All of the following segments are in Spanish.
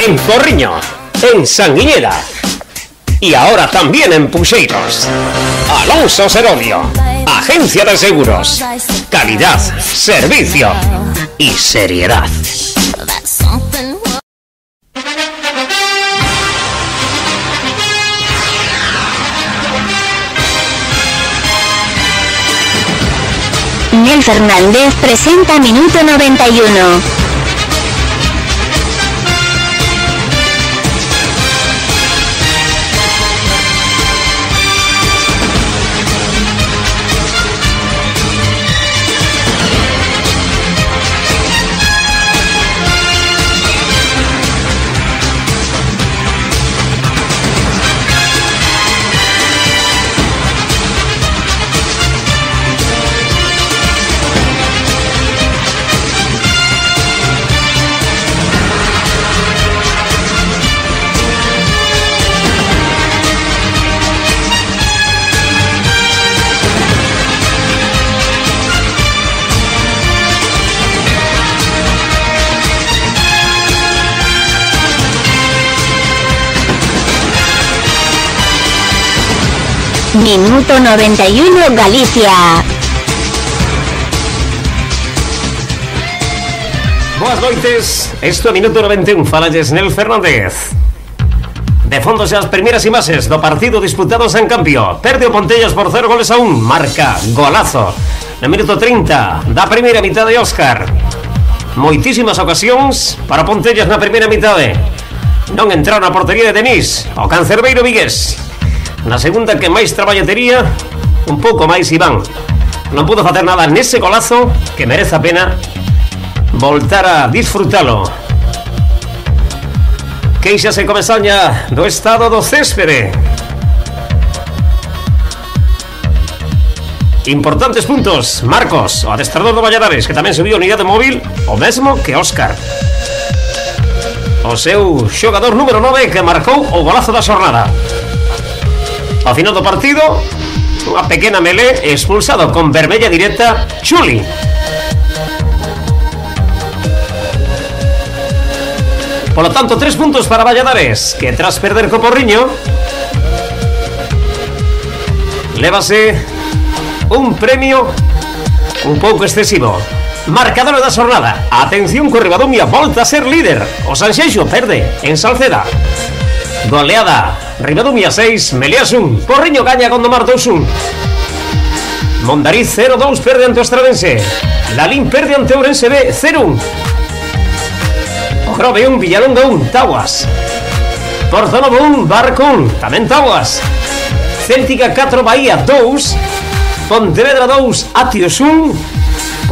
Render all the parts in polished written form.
en Porriño, en Sanguiñeda y ahora también en Puxeiros. Alonso Serodio, agencia de seguros, calidad, servicio y seriedad. Nel Fernández presenta Minuto 91. Minuto 91 Galicia. Boas noites, isto é Minuto 91, falalles Nel Fernández. De fondo xa as primeiras imaxes do partido disputado en Campio. Perde o Pontellas por 0-1, marca golazo no minuto 30 da primeira mitade de Óscar. Moitísimas ocasións para Pontellas na primeira mitade. Non entraron na portería de Denis, o cancerbeiro vigués. Na segunda, que máis traballo tería, un pouco máis Iván. Non pudo facer nada nese golazo, que merece a pena voltar a disfrutalo. Queixase Comesaña do estado do céspede. Importantes puntos, Marcos, o adestrador do Valladares, que tamén subiu a unidade móvil, o mesmo que Óscar, o seu xogador número 9, que marcou o golazo da xornada. Ao final do partido, unha pequena melé, expulsado con vermella directa Chuli. Por lo tanto, 3 puntos para Valladares, que tras perder co Porriño lévase un premio un pouco excesivo. Marcador da xornada. Atención, que o Ribadumia volta a ser líder. O Sanxenxo perde en Salceda. Goleada, Ribadumia 6, Meliás 1. Porriño gaña con Gondomar 2-1. Mondariz 0-2, perde ante o Estradense. Lalín perde ante Ourense B 0-1. O Grove 1, Villalonga 1, Taguas. Portonovo 1, Barco 1, tamén Taguas. Céltica 4, Bahía 2. Pontevedra 2, Atios 1.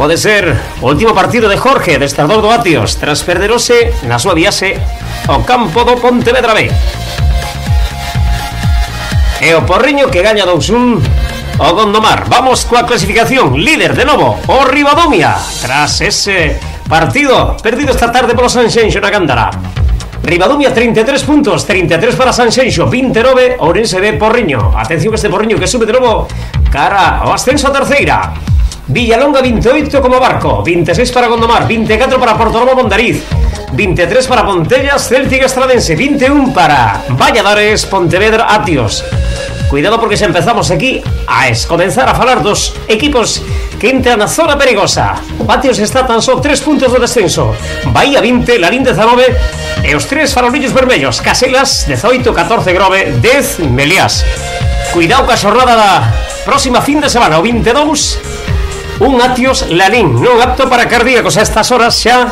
Pode ser o último partido de Jorge, adestrador do Atios, tras perderose na súa viaxe ao campo do Pontevedra B. E o Porriño, que gaña 2-1 o Gondomar. Vamos coa clasificación. Líder de novo o Ribadumia, tras ese partido perdido esta tarde polo Sanxenxo na Gándara. Ribadumia 33 puntos, 33 para Sanxenxo, 29 Ourense B, Porriño. Atención que este Porriño que sube de novo cara ao ascenso a terceira. Villalonga 28 como Barco, 26 para Gondomar, 24 para Portonovo Mondariz, 23 para Pontellas, Céltica Estradense, 21 para Valladares, Pontevedra, Atios. Cuidado porque se empezamos aquí a comenzar a falar dos equipos que entran na zona perigosa. O Atios está tan só 3 puntos do descenso. Bahía 20, Lalín 19 e os 3 farolillos vermellos. Caselas 18, 14 Grove, 10 Meliás. Cuidado ca xornada da próxima fin de semana, o 22, un Atios Lalín, non apto para cardíacos a estas horas xa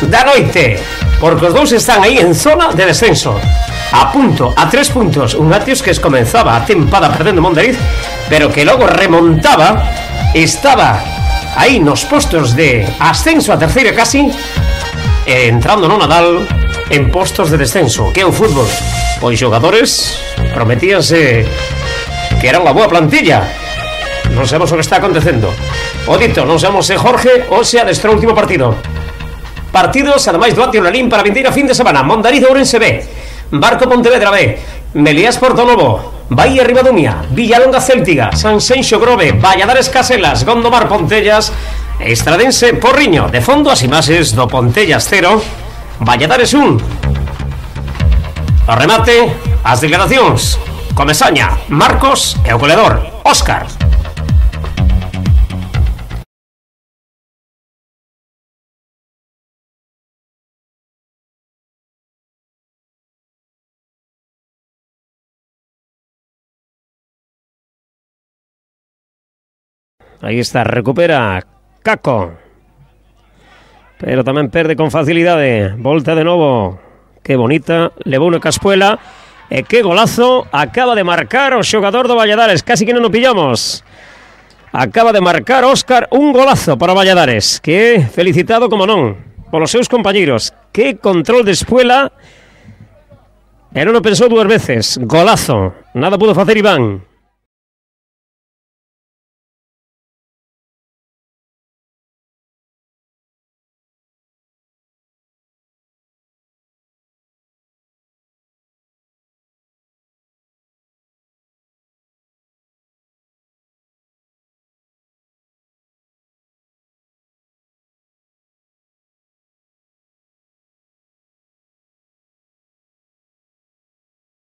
da noite, porque os dous están aí en zona de descenso. A punto, a 3 puntos, un Atios que comenzaba a tempada perdendo Mondariz, pero que logo remontaba, estaba aí nos postos de ascenso a terceira casi, entrando no Nadal en postos de descenso. Que é o fútbol? Pois xogadores prometíanse que era unha boa plantilla. Non sabemos o que está acontecendo. O dito, non sabemos se Jorge ou se adestrou o último partido. Partidos, ademais do Atios Lalín para a vindeira fin de semana. Mondariz Ourense B, Barco Pontevedra B, Meliás Portonovo, Bahía Ribadumia, Villalonga Céltica, Sanxenxo Grove, Valladares Caselas, Gondomar Pontellas, Estradense Porriño. De fondo as imaxes do Pontellas 0, Valladares 1. O remate, as declaracións Comesaña, Marcos e o goleador Óscar. Aí está, recupera Caco, pero tamén perde con facilidade. Volta de novo, que bonita, levou unha caspuela. E que golazo acaba de marcar o xogador do Valladares. Casi que non o pillamos. Acaba de marcar Óscar un golazo para Valladares, que felicitado, como non, polos seus compañeiros. Que control de espuela. E non o pensou dúas veces. Golazo, nada pudo facer Iván.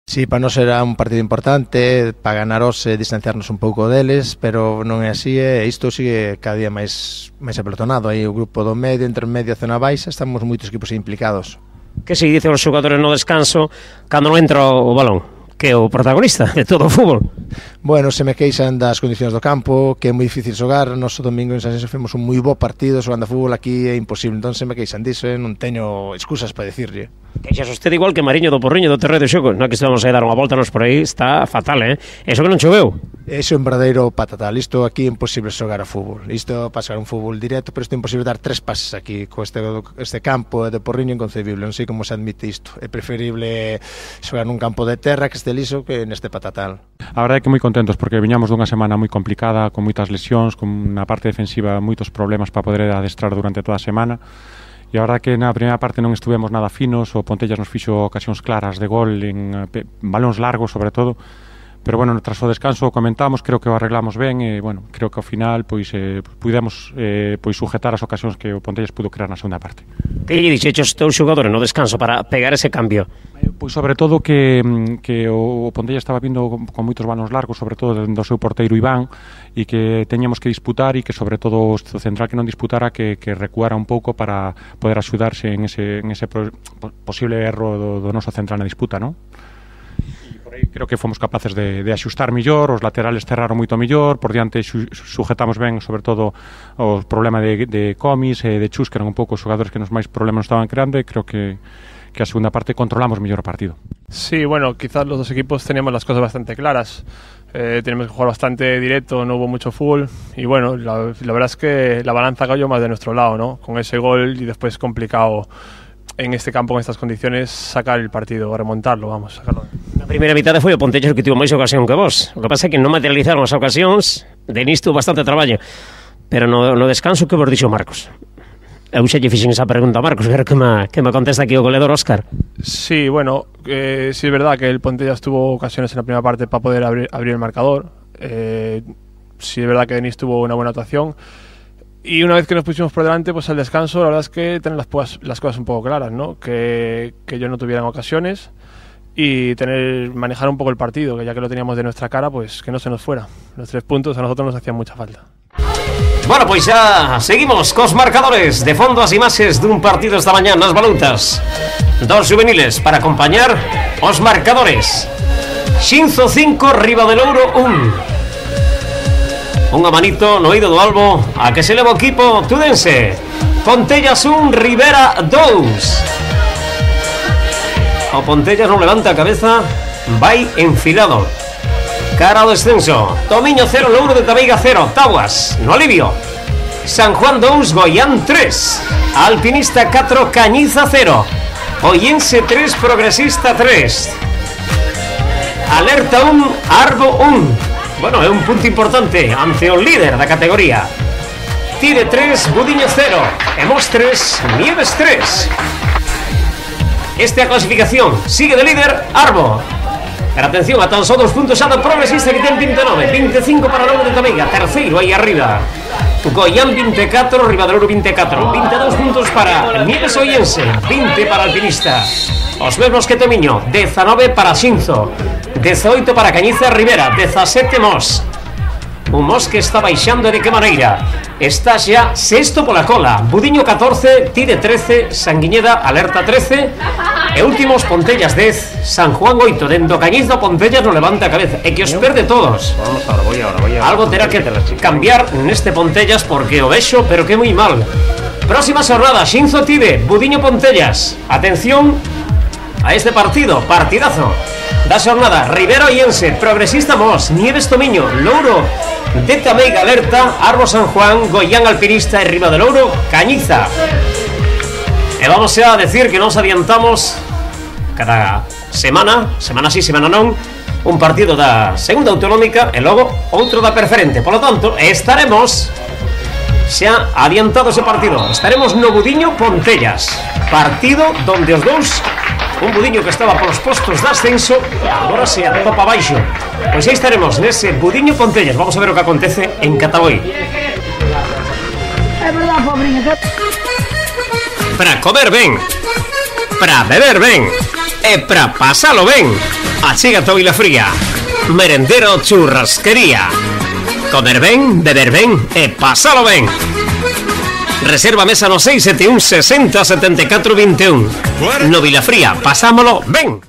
Sí, para nós era un partido importante, para ganaros e distanciarnos un pouco deles, pero non é así, e isto sigue cada día máis apelotonado. Aí o grupo do medio, entre medio e zona baixa, estamos moitos equipos implicados. Que se dice aos xogadores no descanso cando non entra o balón? Que é o protagonista de todo o fútbol. Bueno, se me queixan das condicións do campo, que é moi difícil xogar. Nos o domingo en Sanxenxo fomos un moi bo partido xogando a fútbol, aquí é imposible. Entón se me queixan diso, non teño excusas para dicirlle. Queixas usted igual que Mariño do Porriño do Terreo de Xogo. Non é que estamos a dar unha volta nos por aí, está fatal, Eso que non choveu. Iso é un verdadeiro patatal. Isto aquí é imposible xogar a fútbol. Isto para xogar un fútbol directo, pero isto é imposible dar 3 pases aquí co este campo de Porriño inconcebible. Non sei como se admite isto. É preferible xogar nun campo de terra que este liso que neste patatal. A verdade é que moi contentos porque viñamos dunha semana moi complicada, con moitas lesións, con na parte defensiva moitos problemas para poder adestrar durante toda a semana. E a verdade que na primeira parte non estuvemos nada finos, o Pontellas nos fixo ocasións claras de gol en balóns largos sobre todo, pero bueno, tras o descanso comentamos, creo que o arreglamos ben e bueno, creo que ao final pois pudemos pois sujetar as ocasións que o Pontellas pudo crear na segunda parte. Que lle dixeches os teus xogadores no descanso para pegar ese cambio? Pois sobre todo que o Pontellas estaba vindo con moitos balóns largos, sobre todo do seu porteiro Iván, e que teñamos que disputar e que sobre todo o central que non disputara que recuara un pouco para poder axudarse en ese posible erro do noso central na disputa, non? Creo que fomos capaces de axustar millor, os laterales cerraron moito millor, por diante sujetamos ben, sobre todo o problema de Comis e de Chus, que eran un pouco os xogadores que nos máis problemas estaban creando, e creo que a segunda parte controlamos mellor o partido. Sí, bueno, quizás los dos equipos teníamos las cosas bastante claras. Tenemos que jugar bastante directo, no hubo mucho fútbol y bueno, la verdad es que la balanza cayó más de nuestro lado, ¿no? Con ese gol y después complicado en este campo, en estas condiciones, sacar el partido, remontarlo, vamos, sacarlo. Na primeira mitade foi o Pontellas que tivo máis ocasión que vos. O que pasa é que non materializaron as ocasións, Denis tuvo bastante traballo, pero no descanso que vos dixo Marcos. Eu xa lle fixen esa pregunta a Marcos, quero que me contesta aquí o goleador Óscar. Sí, bueno, sí es verdad que el Pontellas tuvo ocasiones en la primera parte para poder abrir el marcador. Sí es verdad que Denis tuvo una buena actuación. Y una vez que nos pusimos por delante, pues al descanso, la verdad es que tener las cosas un poco claras, ¿no? Que ellos no tuvieran ocasiones y manejar un poco el partido, que ya que lo teníamos de nuestra cara, pues que no se nos fuera. Los 3 puntos a nosotros nos hacían mucha falta. Bueno, pois xa seguimos cos marcadores. De fondo as imaxes dun partido esta mañá nas balutas dos juveniles para acompañar os marcadores. Xinzo 5, Ribadelouro 1. Unha manito no oído do albo a que se leva o equipo tudense. Pontellas 1, Rivera 2. O Pontellas non levanta a cabeza, vai enfilado cara ao descenso. Tomiño 0, Louro de Tabeiga 0. Taguas no alivio. San Juan 2, Goián 3. Alpinista 4, Cañiza 0. Oyense 3, Progresista 3. Alerta 1, Arbo 1. Bueno, é un punto importante ante o líder da categoría. Tire 3, Budiño 0. Emos 3, Nieves 3. Esta é a clasificación. Sigue de líder Arbo. Pero atención, a tan só 2 puntos xa do Progresista, que ten 29. 25 para Louro de Tabeiga. Terceiro aí arriba. Goián 24, Ribadalouro 24. 22 puntos para Nieves Oyense, 20 para Alpinista. Os mesmos que Tomiño, 19 para Xinzo, 18 para Cañiza Rivera, 17 Mos. Un Mos que está baixando de que maneira. Está xa sexto pola cola. Budiño 14, Tide 13, Sanguiñeda alerta 13. E últimos Pontellas 10, San Juan 8. Dendo Cañiza Pontellas no levanta a cabeza. E que os perde todos. Vamos ahora, voy ahora. Algo terá que cambiar neste Pontellas porque o vexo, pero que moi mal. Próxima xornada, Xinzo Tide, Budiño Pontellas. Atención a este partido, partidazo da xornada. Rivera Oyense, Progresista Mos, Nieves Tomiño, Louro de Tameiga alerta, Arbo San Juan, Goián Alpinista e Ribadalouro Cañiza. E vamos a decir que nos adiantamos cada semana sí, semana non, un partido da segunda autonómica e logo outro da preferente. Por lo tanto, estaremos xa adiantado ese partido. Estaremos no Budiño Pontellas, partido donde os dous, un Budiño que estaba polos postos de ascenso, agora se atopa baixo. Pois aí estaremos nese Budiño Pontellas. Vamos a ver o que acontece en Cataboi. Para comer ben, para beber ben e para pasalo ben, achégate a Vilafría. Merendero Churrasquería. Comer ben, beber ben e pasalo ben. Reserva mesa no 671 60 74 21. No Vilafría, pasámolo ben.